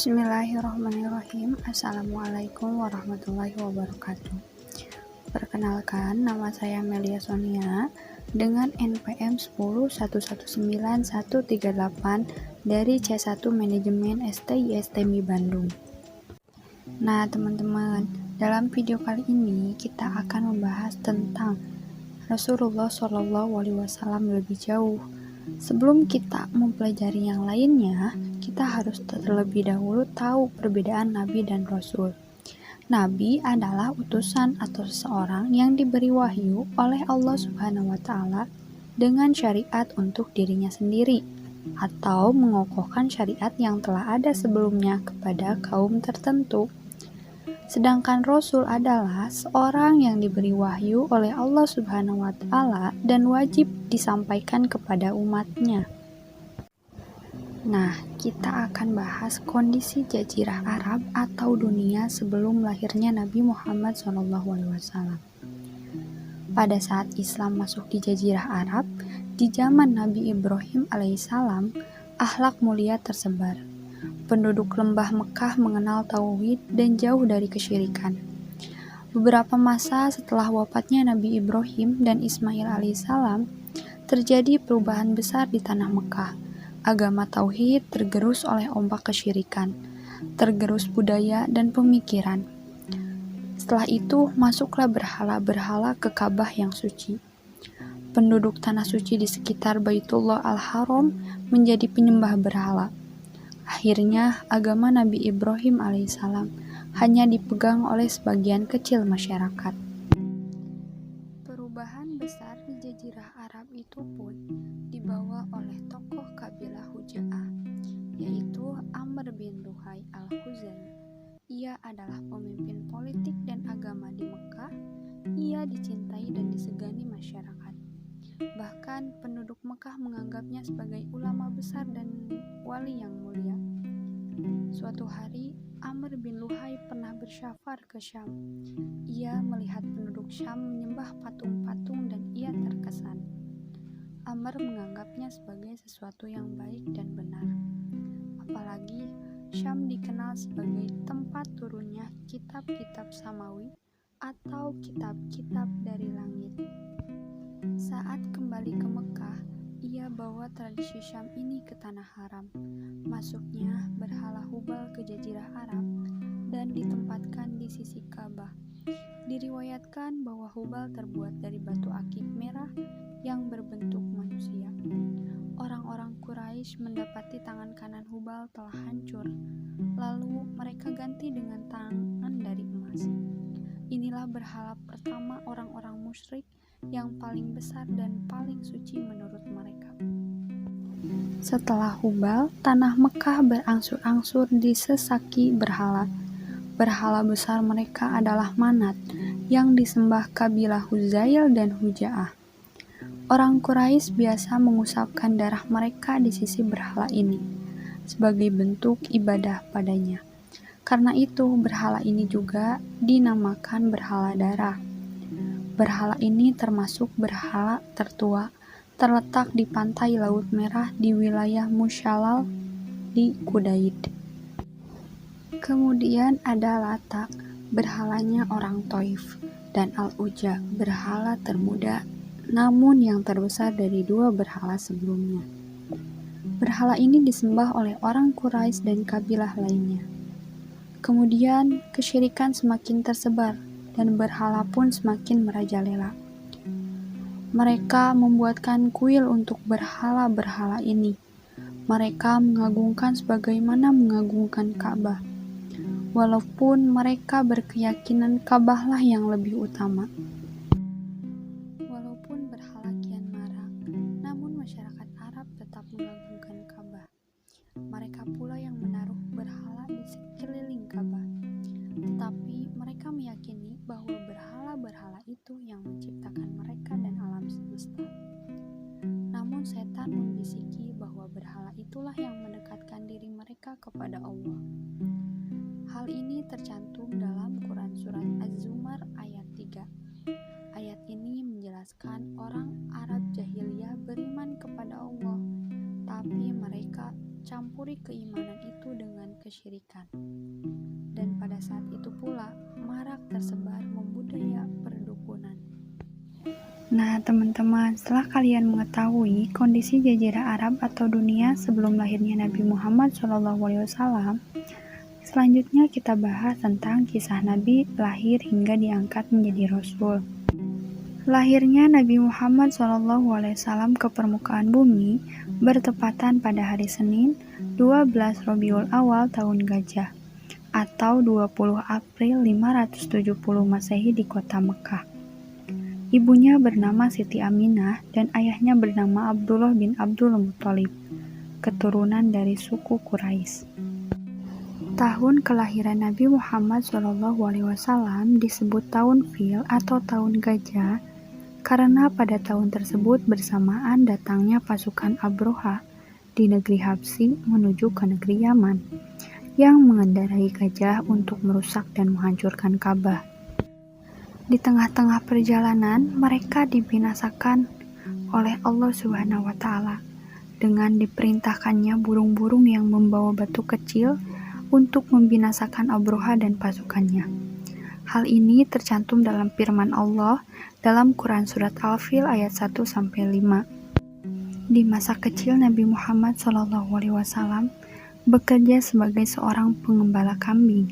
Bismillahirrahmanirrahim. Assalamualaikum warahmatullahi wabarakatuh. Perkenalkan, nama saya Melia Sonia dengan NPM 10119138 dari C1 Manajemen STISTMI Bandung. Nah, teman-teman, dalam video kali ini kita akan membahas tentang Rasulullah SAW lebih jauh. Sebelum kita mempelajari yang lainnya, kita harus terlebih dahulu tahu perbedaan Nabi dan Rasul. Nabi adalah utusan atau seseorang yang diberi wahyu oleh Allah Subhanahu wa Ta'ala dengan syariat untuk dirinya sendiri, atau mengokohkan syariat yang telah ada sebelumnya kepada kaum tertentu. Sedangkan Rasul adalah seorang yang diberi wahyu oleh Allah Subhanahu wa Ta'ala dan wajib disampaikan kepada umatnya. Nah, kita akan bahas kondisi Jazirah Arab atau dunia sebelum lahirnya Nabi Muhammad SAW. Pada saat Islam masuk di Jazirah Arab, di zaman Nabi Ibrahim alaihissalam, akhlak mulia tersebar. Penduduk lembah Mekah mengenal tauhid dan jauh dari kesyirikan. Beberapa masa setelah wafatnya Nabi Ibrahim dan Ismail alaihissalam, terjadi perubahan besar di tanah Mekah. Agama tauhid tergerus oleh ombak kesyirikan, tergerus budaya dan pemikiran. Setelah itu, masuklah berhala-berhala ke Ka'bah yang suci. Penduduk tanah suci di sekitar Baitullah Al-Haram menjadi penyembah berhala. Akhirnya, agama Nabi Ibrahim alaihissalam hanya dipegang oleh sebagian kecil masyarakat. Perubahan besar di Jazirah Arab itu pun dibawa oleh tokoh kabilah Huja'ah, yaitu Amr bin Luhai al-Khuzai. Ia adalah pemimpin politik dan agama di Mekah. Ia dicintai dan disegani masyarakat. Bahkan penduduk Mekah menganggapnya sebagai ulama besar dan wali yang mulia. Suatu hari, Amr bin Luhai pernah bersyafar ke Syam. Ia melihat penduduk Syam menyembah patung-patung dan ia terkesan. Amr menganggapnya sebagai sesuatu yang baik dan benar. Apalagi, Syam dikenal sebagai tempat turunnya kitab-kitab samawi atau kitab-kitab dari langit. Saat kembali ke Mekah, ia bawa tradisi Syam ini ke tanah haram. Masuknya berhala Hubal ke Jazirah Arab dan ditempatkan di sisi Ka'bah. Diriwayatkan bahwa Hubal terbuat dari batu akik merah yang berbentuk manusia. Orang-orang Quraisy mendapati tangan kanan Hubal telah hancur, lalu mereka ganti dengan tangan dari emas. Inilah berhala pertama orang-orang musyrik yang paling besar dan paling suci menurut mereka. Setelah Hubal, tanah Mekah berangsur-angsur disesaki berhala. Berhala besar mereka adalah Manat, yang disembah kabilah Huzail dan Huja'ah. Orang Quraisy biasa mengusapkan darah mereka di sisi berhala ini, sebagai bentuk ibadah padanya. Karena itu, berhala ini juga dinamakan berhala darah. Berhala ini termasuk berhala tertua, terletak di pantai Laut Merah di wilayah Musyalal di Kudaid. Kemudian ada Lata, berhalanya orang Taif, dan Al-Uzza, berhala termuda, namun yang terbesar dari dua berhala sebelumnya. Berhala ini disembah oleh orang Quraisy dan kabilah lainnya. Kemudian, kesyirikan semakin tersebar, dan berhala pun semakin merajalela. Mereka membuatkan kuil untuk berhala-berhala ini. Mereka mengagungkan sebagaimana mengagungkan Ka'bah. Walaupun mereka berkeyakinan Ka'bahlah yang lebih utama. Walaupun berhala kian marak, namun masyarakat Arab tetap mengagungkan Ka'bah. Mereka pula yang menaruh berhala di sekeliling Ka'bah. Tetapi mereka meyakini bahwa berhala-berhala itu yang menciptakan mereka dan alam semesta. Namun setan membisiki bahwa berhala itulah yang mendekatkan diri mereka kepada Allah. Hal ini tercantum dalam Quran Surat Az-Zumar ayat 3. Ayat ini menjelaskan orang Arab jahiliyah beriman kepada Allah, tapi mereka campur mencampuri keimanan itu dengan kesyirikan. Dan pada saat itu pula marak tersebar membudaya perdukunan. Nah teman-teman, setelah kalian mengetahui kondisi jazirah Arab atau dunia sebelum lahirnya Nabi Muhammad SAW, selanjutnya kita bahas tentang kisah Nabi lahir hingga diangkat menjadi Rasul. Lahirnya Nabi Muhammad SAW ke permukaan bumi bertepatan pada hari Senin 12 Rabiul Awal tahun Gajah atau 20 April 570 Masehi di kota Mekah. Ibunya bernama Siti Aminah dan ayahnya bernama Abdullah bin Abdul Muthalib, keturunan dari suku Quraisy. Tahun kelahiran Nabi Muhammad SAW disebut tahun Fil atau tahun Gajah karena pada tahun tersebut bersamaan datangnya pasukan Abroha di negeri Habsyi menuju ke negeri Yaman yang mengendarai gajah untuk merusak dan menghancurkan Ka'bah. Di tengah-tengah perjalanan mereka dibinasakan oleh Allah Subhanahu wa Ta'ala dengan diperintahkannya burung-burung yang membawa batu kecil untuk membinasakan Abroha dan pasukannya. Hal ini tercantum dalam firman Allah dalam Quran Surat Al-Fil ayat 1-5. Di masa kecil Nabi Muhammad SAW bekerja sebagai seorang pengembala kambing.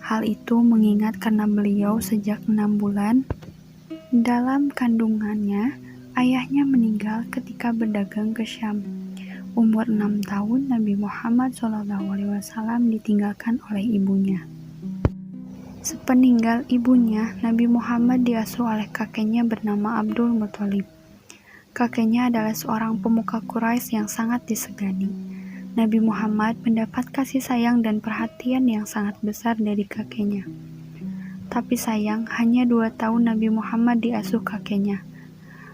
Hal itu mengingat karena beliau sejak 6 bulan dalam kandungannya, ayahnya meninggal ketika berdagang ke Syam. Umur 6 tahun Nabi Muhammad SAW ditinggalkan oleh ibunya. Sepeninggal ibunya, Nabi Muhammad diasuh oleh kakeknya bernama Abdul Muthalib. Kakeknya adalah seorang pemuka Quraisy yang sangat disegani. Nabi Muhammad mendapat kasih sayang dan perhatian yang sangat besar dari kakeknya. Tapi sayang, hanya 2 tahun Nabi Muhammad diasuh kakeknya.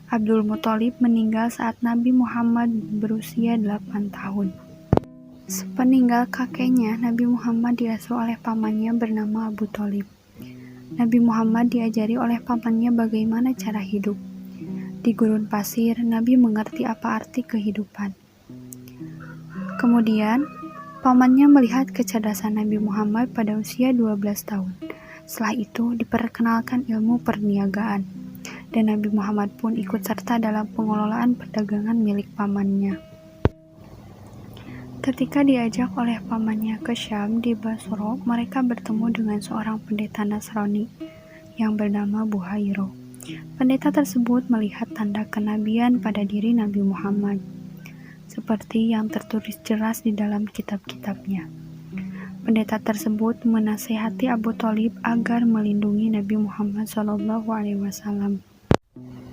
Abdul Muthalib meninggal saat Nabi Muhammad berusia 8 tahun. Sepeninggal kakeknya, Nabi Muhammad diasuh oleh pamannya bernama Abu Thalib. Nabi Muhammad diajari oleh pamannya bagaimana cara hidup. Di gurun pasir, Nabi mengerti apa arti kehidupan. Kemudian, pamannya melihat kecerdasan Nabi Muhammad pada usia 12 tahun. Setelah itu, diperkenalkan ilmu perniagaan, dan Nabi Muhammad pun ikut serta dalam pengelolaan perdagangan milik pamannya. Ketika diajak oleh pamannya ke Syam di Basro, mereka bertemu dengan seorang pendeta Nasrani yang bernama Buhairo. Pendeta tersebut melihat tanda kenabian pada diri Nabi Muhammad, seperti yang tertulis jelas di dalam kitab-kitabnya. Pendeta tersebut menasihati Abu Thalib agar melindungi Nabi Muhammad SAW.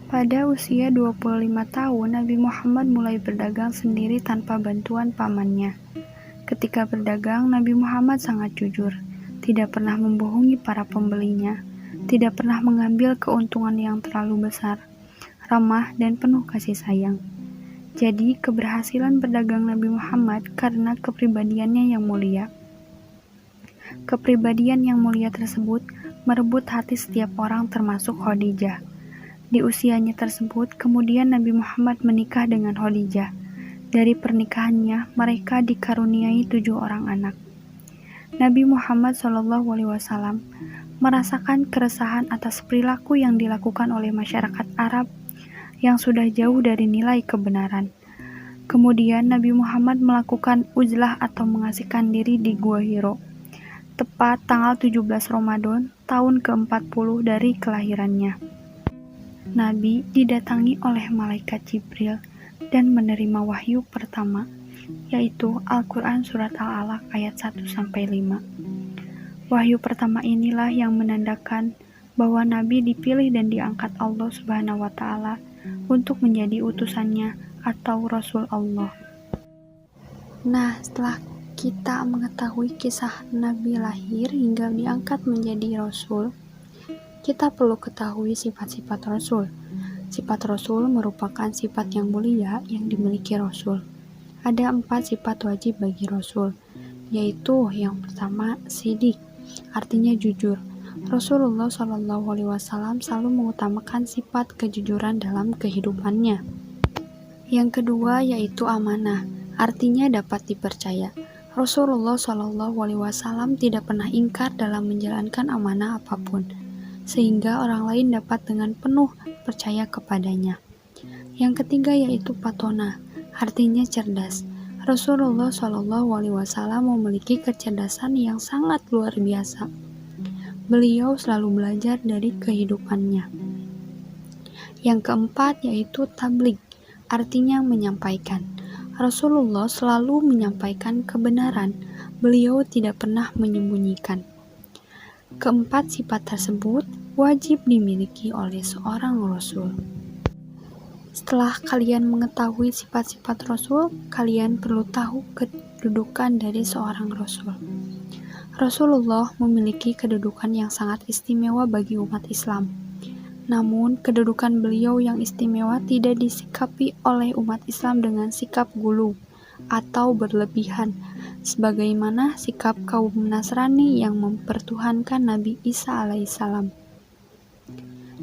Pada usia 25 tahun, Nabi Muhammad mulai berdagang sendiri tanpa bantuan pamannya. Ketika berdagang, Nabi Muhammad sangat jujur, tidak pernah membohongi para pembelinya, tidak pernah mengambil keuntungan yang terlalu besar, ramah dan penuh kasih sayang. Jadi, keberhasilan berdagang Nabi Muhammad karena kepribadiannya yang mulia. Kepribadian yang mulia tersebut merebut hati setiap orang termasuk Khadijah. Di usianya tersebut, kemudian Nabi Muhammad menikah dengan Khadijah. Dari pernikahannya, mereka dikaruniai 7 orang anak. Nabi Muhammad SAW merasakan keresahan atas perilaku yang dilakukan oleh masyarakat Arab yang sudah jauh dari nilai kebenaran. Kemudian Nabi Muhammad melakukan uzlah atau mengasihkan diri di Gua Hiro, tepat tanggal 17 Ramadan tahun ke-40 dari kelahirannya. Nabi didatangi oleh malaikat Jibril dan menerima wahyu pertama, yaitu Al-Quran Surat Al-Alaq ayat 1-5. Wahyu pertama inilah yang menandakan bahwa Nabi dipilih dan diangkat Allah Subhanahu wa Ta'ala untuk menjadi utusannya atau Rasul Allah. Nah, setelah kita mengetahui kisah Nabi lahir hingga diangkat menjadi Rasul, kita perlu ketahui sifat-sifat Rasul. Sifat Rasul merupakan sifat yang mulia yang dimiliki Rasul. Ada 4 sifat wajib bagi Rasul, yaitu yang pertama, sidik, artinya jujur. Rasulullah SAW selalu mengutamakan sifat kejujuran dalam kehidupannya. Yang kedua yaitu amanah, artinya dapat dipercaya. Rasulullah SAW tidak pernah ingkar dalam menjalankan amanah apapun, sehingga orang lain dapat dengan penuh percaya kepadanya. Yang ketiga yaitu patona, artinya cerdas. Rasulullah SAW memiliki kecerdasan yang sangat luar biasa. Beliau selalu belajar dari kehidupannya. Yang keempat yaitu tabligh, artinya menyampaikan. Rasulullah selalu menyampaikan kebenaran. Beliau tidak pernah menyembunyikan. Keempat sifat tersebut wajib dimiliki oleh seorang Rasul. Setelah kalian mengetahui sifat-sifat Rasul, kalian perlu tahu kedudukan dari seorang Rasul. Rasulullah memiliki kedudukan yang sangat istimewa bagi umat Islam. Namun, kedudukan beliau yang istimewa tidak disikapi oleh umat Islam dengan sikap gulu atau berlebihan, sebagaimana sikap kaum Nasrani yang mempertuhankan Nabi Isa alaihissalam.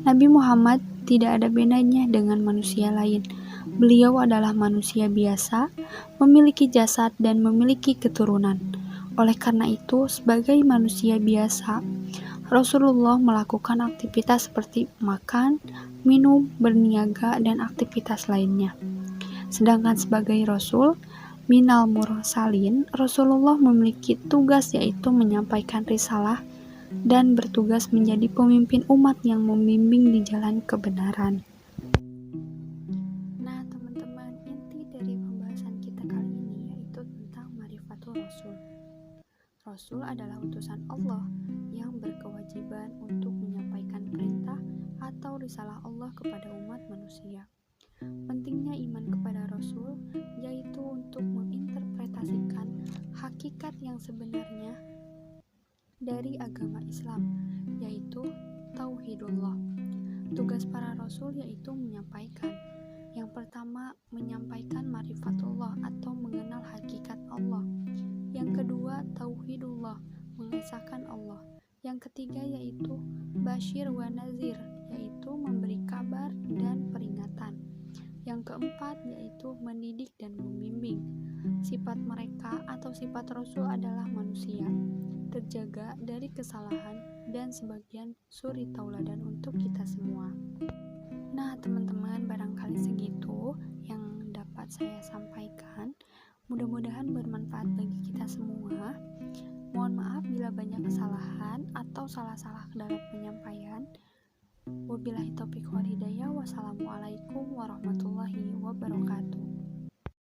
Nabi Muhammad tidak ada bedanya dengan manusia lain. Beliau adalah manusia biasa, memiliki jasad dan memiliki keturunan. Oleh karena itu, sebagai manusia biasa, Rasulullah melakukan aktivitas seperti makan, minum, berniaga, dan aktivitas lainnya. Sedangkan sebagai Rasul, minal mursalin, Rasulullah memiliki tugas yaitu menyampaikan risalah dan bertugas menjadi pemimpin umat yang membimbing di jalan kebenaran. Nah, teman-teman, inti dari pembahasan kita kali ini yaitu tentang Ma'rifatul Rasul. Rasul adalah utusan Allah yang berkewajiban untuk menyampaikan perintah atau risalah Allah kepada umat manusia. Pentingnya iman kepada Rasul yaitu untuk menginterpretasikan hakikat yang sebenarnya dari agama Islam, yaitu Tauhidullah. Tugas para Rasul yaitu menyampaikan. Yang pertama, menyampaikan Ma'rifatullah atau mengenal hakikat Allah. Yang kedua, Tauhidullah, mengesahkan Allah. Yang ketiga yaitu Bashir wa Nazir, yaitu memberi kabar dan peringatan. Yang keempat yaitu mendidik dan membimbing. Sifat mereka atau sifat Rasul adalah manusia, terjaga dari kesalahan dan sebagian suri tauladan untuk kita semua. Nah, teman-teman, barangkali segitu yang dapat saya sampaikan. Mudah-mudahan bermanfaat bagi kita semua. Mohon maaf bila banyak kesalahan atau salah-salah dalam penyampaian. Wabillahi taufiq wal hidayah. Wassalamualaikum warahmatullahi wabarakatuh.